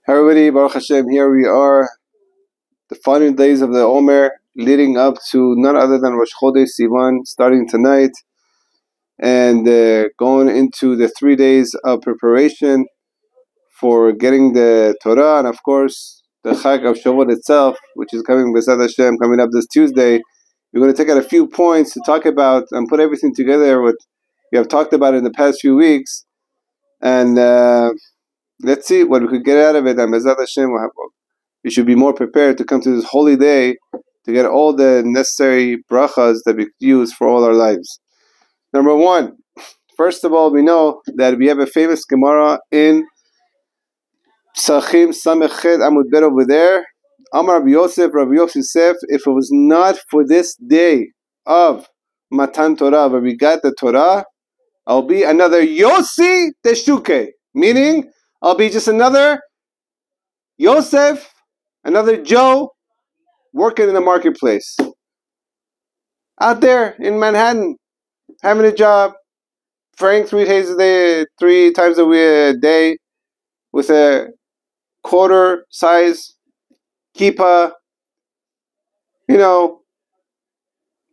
Hi everybody, Baruch Hashem, here we are, the final days of the Omer, leading up to none other than Rosh Chodesh Sivan, starting tonight, and going into the 3 days of preparation for getting the Torah, and of course, the Chag of Shavuot itself, which is coming, B'ezrat Hashem, coming up this Tuesday. We're going to take out a few points to talk about and put everything together, what we have talked about in the past few weeks, and let's see what we could get out of it. And B'ezrat Hashem, we should be more prepared to come to this holy day to get all the necessary brachas that we use for all our lives. Number one, first of all, we know that we have a famous Gemara in Psachim Samechet Amud Bet over there. Amar Rabbi Yosef, if it was not for this day of Matan Torah, where we got the Torah, I'll be another Yossi Teshuke, meaning I'll be just another Yosef, another Joe working in the marketplace. Out there in Manhattan, having a job, praying 3 times a day, with a quarter size kippah,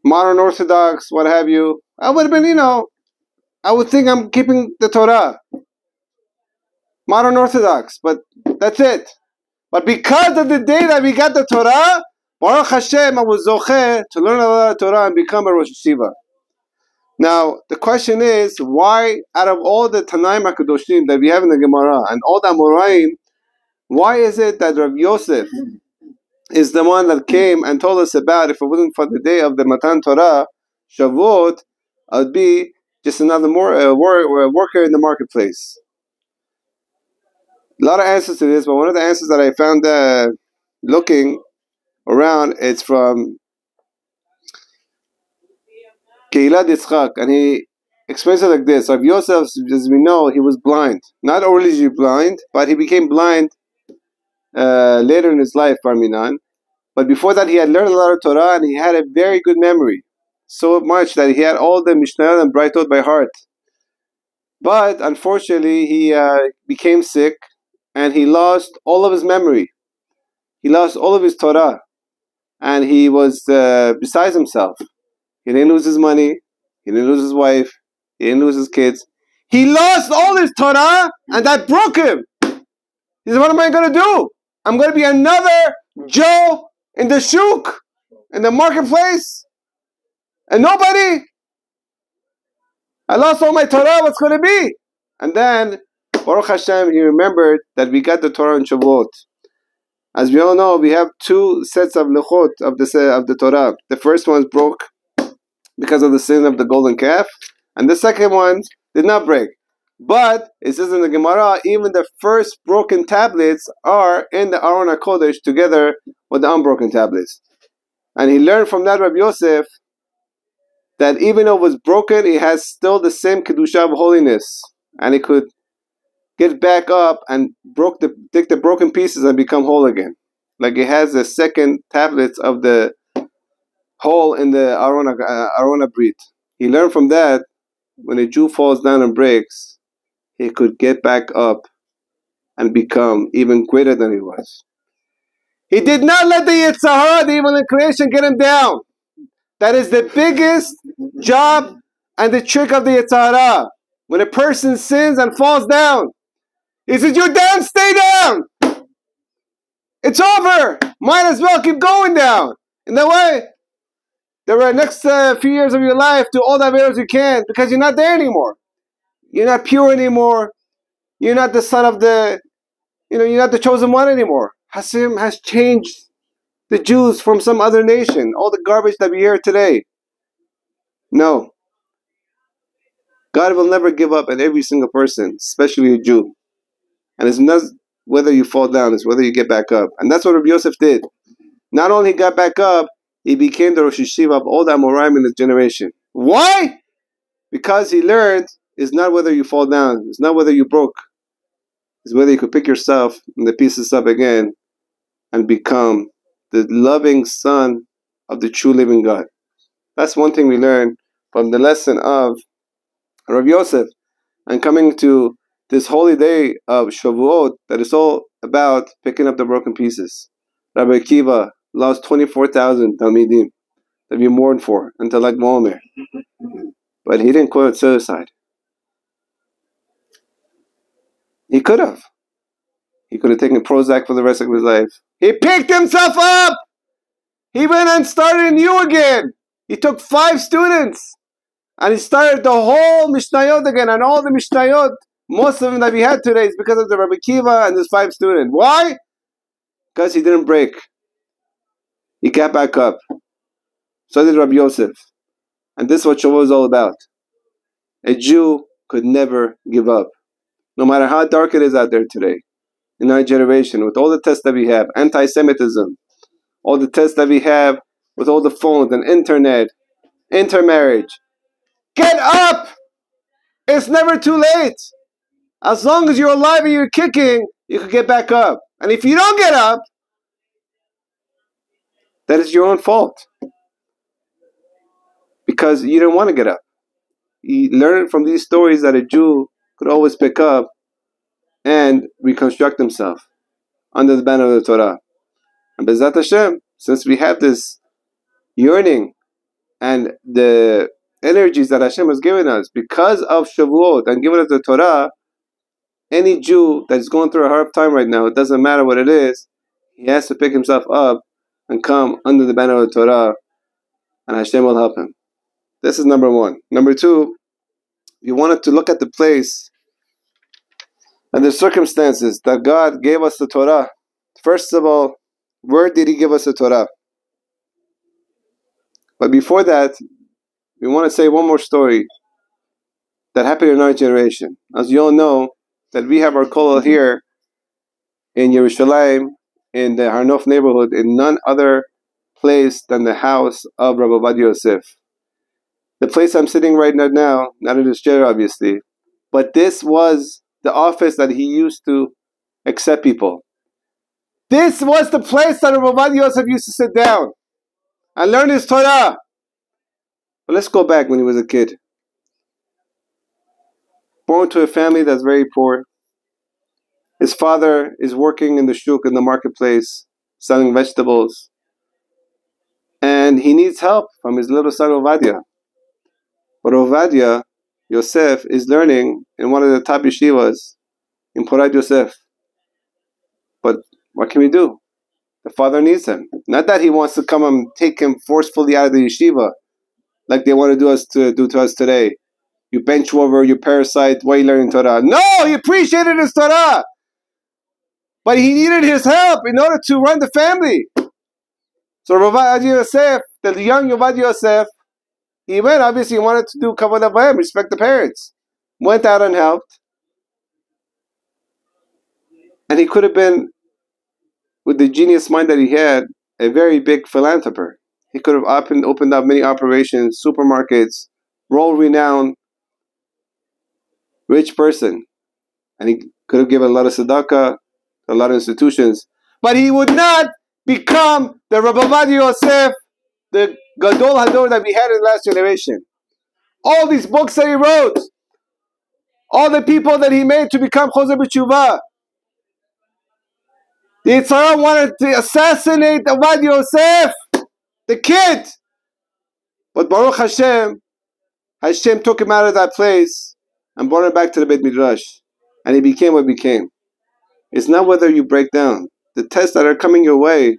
modern Orthodox, what have you. I would have been, I would think I'm keeping the Torah. Modern Orthodox, but that's it. But because of the day that we got the Torah, Baruch Hashem, I was zocheh to learn a lot of Torah and become a Rosh Yeshiva. Now, the question is, why, out of all the Tanaim HaKadoshim that we have in the Gemara and all the Amoraim, why is it that Rav Yosef is the one that came and told us about, if it wasn't for the day of the Matan Torah, Shavuot, I'd be just another worker in the marketplace? A lot of answers to this, but one of the answers that I found looking around, it's from Keilat Yitzchak, and he explains it like this. Rav Yosef, as we know, he was blind. Not originally blind, but he became blind later in his life, Barminan. But before that, he had learned a lot of Torah, and he had a very good memory. So much that he had all the Mishnah and Braitot by heart. But, unfortunately, he became sick, and he lost all of his memory. He lost all of his Torah. And he was besides himself. He didn't lose his money. He didn't lose his wife. He didn't lose his kids. He lost all his Torah, and that broke him. He said, what am I going to do? I'm going to be another Joe in the shuk, in the marketplace, and nobody. I lost all my Torah. What's going to be? And then, Baruch Hashem, he remembered that we got the Torah in Shavuot. As we all know, we have 2 sets of lechot of the Torah. The first one broke because of the sin of the golden calf, and the second one did not break. But it says in the Gemara, even the first broken tablets are in the Aron HaKodesh together with the unbroken tablets. And he learned from that, Rabbi Yosef, that even though it was broken, it has still the same kedusha of holiness, and it could get back up and take the broken pieces and become whole again. Like it has the second tablets of the hole in the Aron HaBrit. He learned from that, when a Jew falls down and breaks, he could get back up and become even greater than he was. He did not let the Yetzer Hara, the evil inclination, get him down. That is the biggest job and the trick of the Yetzer Hara. When a person sins and falls down, he says, you're down, stay down. It's over. Might as well keep going down. In that way, the next few years of your life, do all the averos you can, because you're not there anymore. You're not pure anymore. You're not the son of you're not the chosen one anymore. Hashem has changed the Jews from some other nation. All the garbage that we hear today. No. God will never give up on every single person, especially a Jew. And it's not whether you fall down, it's whether you get back up. And that's what Rabbi Yosef did. Not only got back up, he became the Rosh Yeshiva of all the Amoraim in his generation. Why? Because he learned, it's not whether you fall down, it's not whether you broke, it's whether you could pick yourself and the pieces up again and become the loving son of the true living God. That's one thing we learn from the lesson of Rav Yosef. And coming to this holy day of Shavuot that is all about picking up the broken pieces. Rabbi Akiva lost 24,000 Talmidim that you mourned for until like Momer. But he didn't commit suicide. He could have. He could have taken Prozac for the rest of his life. He picked himself up! He went and started new again. He took 5 students. And he started the whole Mishnayot again. And all the Mishnayot, most of them that we had today, is because of the Rabbi Akiva and his 5 students. Why? Because he didn't break. He got back up. So did Rabbi Yosef. And this is what Shavuot is all about. A Jew could never give up. No matter how dark it is out there today, in our generation, with all the tests that we have, anti-Semitism, all the tests that we have with all the phones and internet, intermarriage. Get up! It's never too late. As long as you're alive and you're kicking, you can get back up. And if you don't get up, that is your own fault. Because you didn't want to get up. You learn from these stories that a Jew could always pick up and reconstruct himself under the banner of the Torah. And Bezat Hashem, since we have this yearning and the energies that Hashem has given us because of Shavuot and given us the Torah, any Jew that is going through a hard time right now, it doesn't matter what it is, he has to pick himself up and come under the banner of the Torah, and Hashem will help him. This is number 1. Number 2, you wanted to look at the place and the circumstances that God gave us the Torah. First of all, where did He give us the Torah? But before that, we want to say one more story that happened in our generation. As you all know, that we have our kollel here in Yerushalayim, in the Har Nof neighborhood, in none other place than the house of Rabbi Ovadia Yosef. The place I'm sitting right now, not in his chair obviously, but this was the office that he used to accept people. This was the place that Rabbi Ovadia Yosef used to sit down and learn his Torah. But let's go back when he was a kid. Born to a family that's very poor. His father is working in the shuk, in the marketplace, selling vegetables. And he needs help from his little son Ovadia. But Ovadia Yosef is learning in one of the top yeshivas in Porat Yosef. But what can we do? The father needs him. Not that he wants to come and take him forcefully out of the yeshiva, like they want to do to us today. You bench over, you parasite, why are you learning Torah? No, he appreciated his Torah. But he needed his help in order to run the family. So Ovadia Yosef, the young Ovadia Yosef, he went, obviously he wanted to do kavod avayim, respect the parents. Went out and helped. And he could have been, with the genius mind that he had, a very big philanthropist. He could have opened up many operations, supermarkets, world-renowned, rich person. And he could have given a lot of tzedakah, a lot of institutions. But he would not become the Rabbi Ovadia Yosef, the Gadol Hador that we had in the last generation. All these books that he wrote, all the people that he made to become Choser B'Tshuva. The Yitzhara wanted to assassinate Ovadia Yosef, the kid. But Baruch Hashem, Hashem took him out of that place and brought him back to the Beit Midrash. And he became what he became. It's not whether you break down. The tests that are coming your way,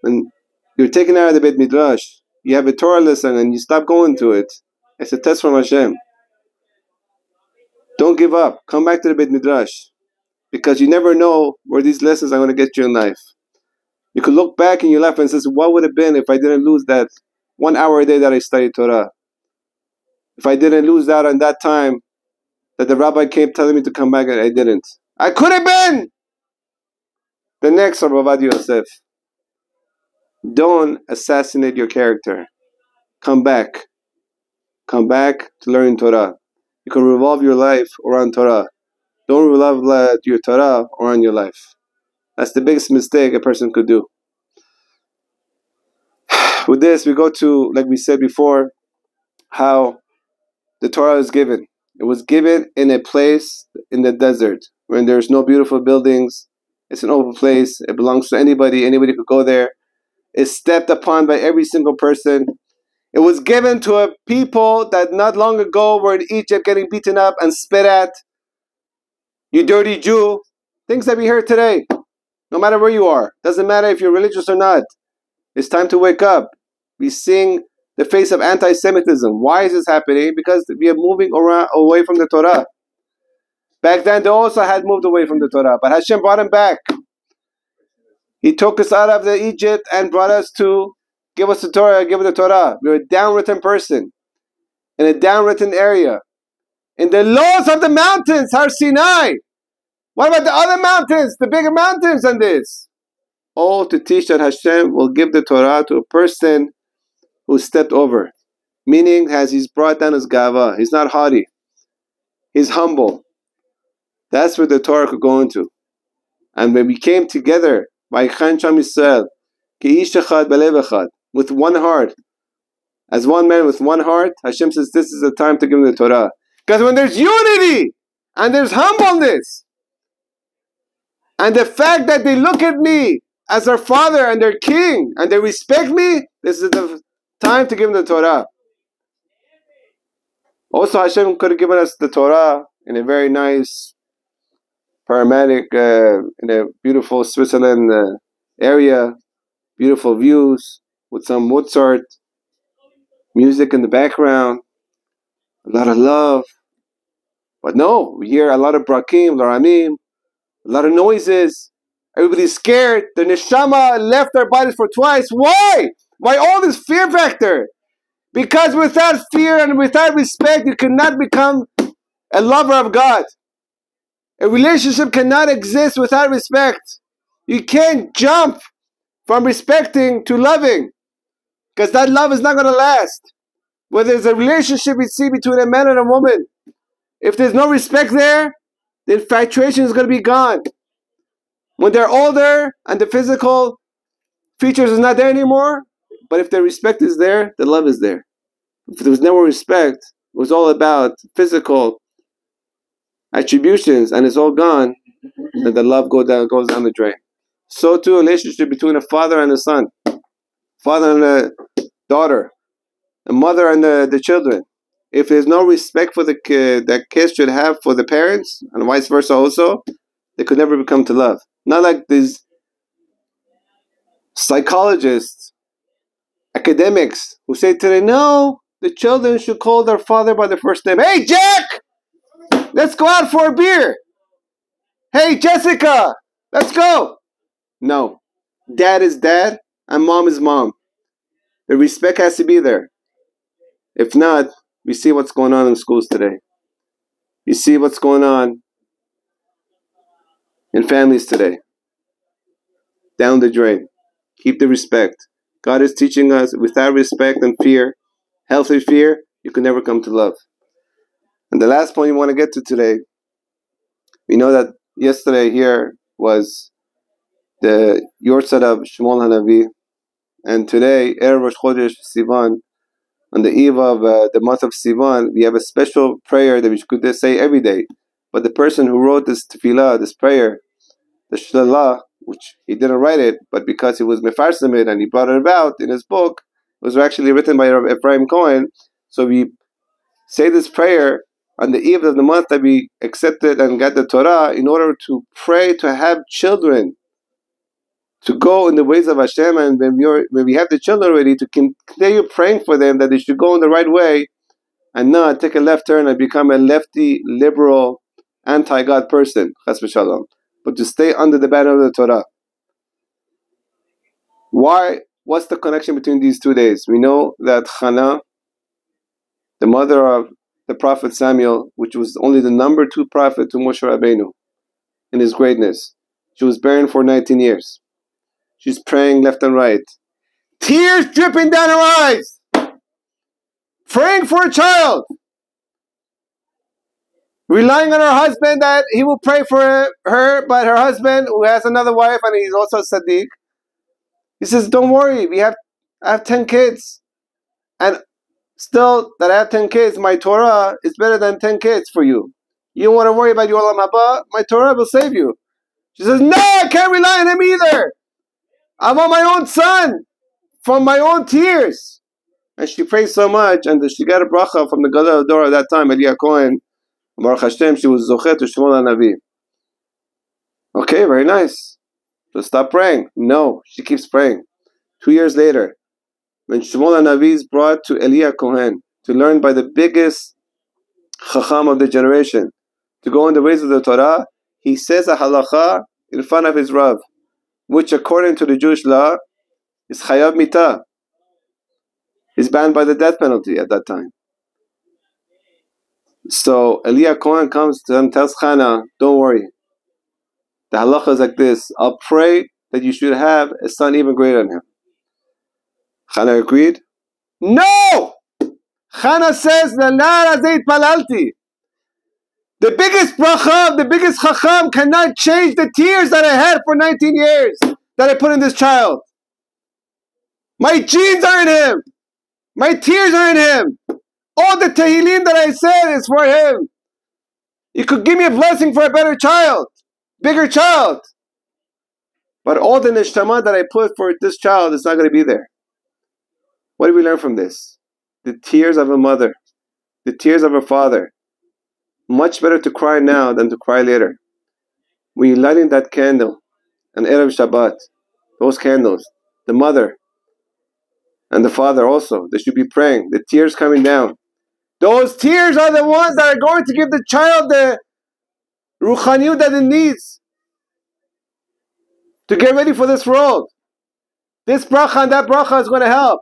when you're taken out of the Beit Midrash, you have a Torah lesson and you stop going to it, it's a test from Hashem. Don't give up. Come back to the Beit Midrash. Because you never know where these lessons are going to get you in life. You could look back in your life and say, what would it have been if I didn't lose that 1 hour a day that I studied Torah? If I didn't lose out on that time that the rabbi came telling me to come back and I didn't. I could have been the next Rabbi Ovadia Yosef. Don't assassinate your character. Come back. Come back to learn Torah. You can revolve your life around Torah. Don't revolve your Torah around your life. That's the biggest mistake a person could do. With this, we go to, like we said before, how the Torah is given. It was given in a place in the desert when there's no beautiful buildings. It's an open place. It belongs to anybody. Anybody could go there. It's stepped upon by every single person. It was given to a people that not long ago were in Egypt getting beaten up and spit at. You dirty Jew. Things that we hear today. No matter where you are. Doesn't matter if you're religious or not. It's time to wake up. We're seeing the face of anti-Semitism. Why is this happening? Because we are moving around away from the Torah. Back then they also had moved away from the Torah. But Hashem brought them back. He took us out of the Egypt and brought us to give us the Torah, give us the Torah. We're a downwritten person. In a downwritten area. In the lowest of the mountains, Har Sinai. What about the other mountains? The bigger mountains than this? All to teach that Hashem will give the Torah to a person who stepped over. Meaning, he's brought down his gava. He's not haughty. He's humble. That's where the Torah could go into. And when we came together, with one heart, as one man with one heart, Hashem says this is the time to give him the Torah. Because when there's unity and there's humbleness, and the fact that they look at me as their father and their king, and they respect me, this is the time to give them the Torah. Also, Hashem could have given us the Torah in a very nice, paramedic, in a beautiful Switzerland area, beautiful views, with some Mozart music in the background, a lot of love. But no, we hear a lot of brakim, laramim, a lot of noises. Everybody's scared. The Neshama left their bodies for twice. Why? Why all this fear factor? Because without fear and without respect, you cannot become a lover of God. A relationship cannot exist without respect. You can't jump from respecting to loving, because that love is not going to last. Whether it's a relationship we see between a man and a woman, if there's no respect there, the infatuation is going to be gone. When they're older and the physical features is not there anymore, but if the respect is there, the love is there. If there was no respect, it was all about physical attributions and it's all gone, then the love goes down the drain. So too, a relationship between a father and a son, father and a daughter, a mother and the children. If there's no respect for the kid that kids should have for the parents, and vice versa also, they could never become to love. Not like these psychologists, academics who say today, no, the children should call their father by their first name. Hey, Jack! Let's go out for a beer. Hey, Jessica! Let's go! No. Dad is dad and mom is mom. The respect has to be there. If not, we see what's going on in schools today. You see what's going on in families today. Down the drain. Keep the respect. God is teaching us without respect and fear, healthy fear, you can never come to love. And the last point you want to get to today, we know that yesterday here was the Yortzeit of Shmuel Hanavi, and today, Erev Rosh Chodesh Sivan, on the eve of the month of Sivan, we have a special prayer that we could say every day. But the person who wrote this tefillah, this prayer, the Shelema, which he didn't write it, but because he was mefarsim it and he brought it about in his book, it was actually written by Rabbi Ephraim Cohen. So we say this prayer on the eve of the month that we accepted and got the Torah in order to pray to have children, to go in the ways of Hashem, and when we have the children already, to continue praying for them that they should go in the right way and not take a left turn and become a lefty, liberal, anti-God person, chas v'shalom, but to stay under the banner of the Torah. Why? What's the connection between these 2 days? We know that Hannah, the mother of the prophet Samuel, which was only the number 2 prophet to Moshe Rabbeinu in his greatness, she was barren for 19 years. She's praying left and right. Tears dripping down her eyes. Praying for a child. Relying on her husband that he will pray for her, but her husband, who has another wife and he's also a Sadiq, he says, don't worry, I have 10 kids. And Still, that I have 10 kids, my Torah is better than 10 kids for you. You don't want to worry about your Olam Haba, my Torah will save you. She says, no, I can't rely on him either. I want my own son from my own tears. And she prays so much, and she got a bracha from the Gadol Dor at that time, Eliyahu Cohen. Baruch Hashem, she was Zochet to Shmuel HaNavi. Okay, very nice. So stop praying. No, she keeps praying. 2 years later, when Shmuel HaNavi is brought to Eliyahu Cohen to learn by the biggest Chacham of the generation, to go in the ways of the Torah, he says a halacha in front of his Rav, which according to the Jewish law is Chayav Mitah. He's banned by the death penalty at that time. So Eliyahu Cohen comes to him and tells Chana, don't worry. The halacha is like this. I'll pray that you should have a son even greater than him. Chana agreed. No! Chana says, the biggest bracha, the biggest chacham cannot change the tears that I had for 19 years that I put in this child. My genes are in him. My tears are in him. All the tehillim that I said is for him. You could give me a blessing for a better child, bigger child. But all the neshama that I put for this child is not going to be there. What do we learn from this? The tears of a mother, the tears of a father. Much better to cry now than to cry later. When you're lighting that candle on Erev Shabbat, those candles, the mother and the father also, they should be praying, the tears coming down. Those tears are the ones that are going to give the child the ruchaniyut that it needs to get ready for this world. This bracha and that bracha is going to help.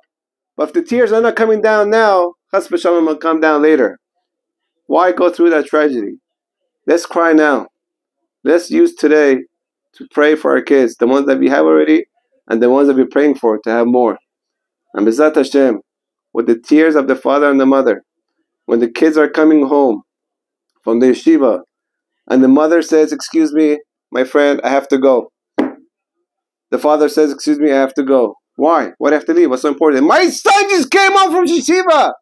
But if the tears are not coming down now, chas v'shalom will come down later. Why go through that tragedy? Let's cry now. Let's use today to pray for our kids, the ones that we have already and the ones that we're praying for to have more. And B'ezrat Hashem, with the tears of the father and the mother, when the kids are coming home from the yeshiva and the mother says, excuse me, my friend, I have to go. The father says, excuse me, I have to go. Why? Why do I have to leave? What's so important? My son just came home from yeshiva.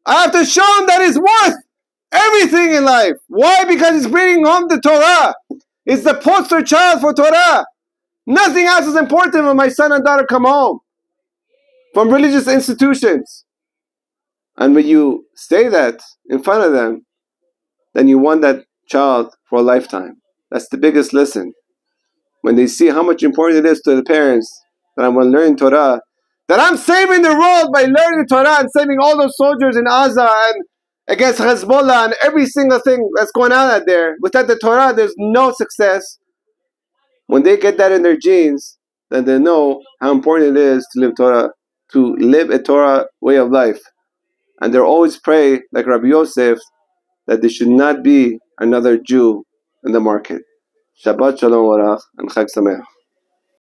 I have to show him that he's worth everything in life. Why? Because he's bringing home the Torah. It's the poster child for Torah. Nothing else is important when my son and daughter come home from religious institutions. And when you say that in front of them, then you won that child for a lifetime. That's the biggest lesson. When they see how much important it is to the parents that I'm going to learn Torah, that I'm saving the world by learning Torah and saving all those soldiers in Gaza and against Hezbollah and every single thing that's going on out there. Without the Torah, there's no success. When they get that in their genes, then they know how important it is to live Torah, to live a Torah way of life. And they'll always pray, like Rabbi Yosef, that there should not be another Jew in the market. Shabbat Shalom Varach and Chag Sameach.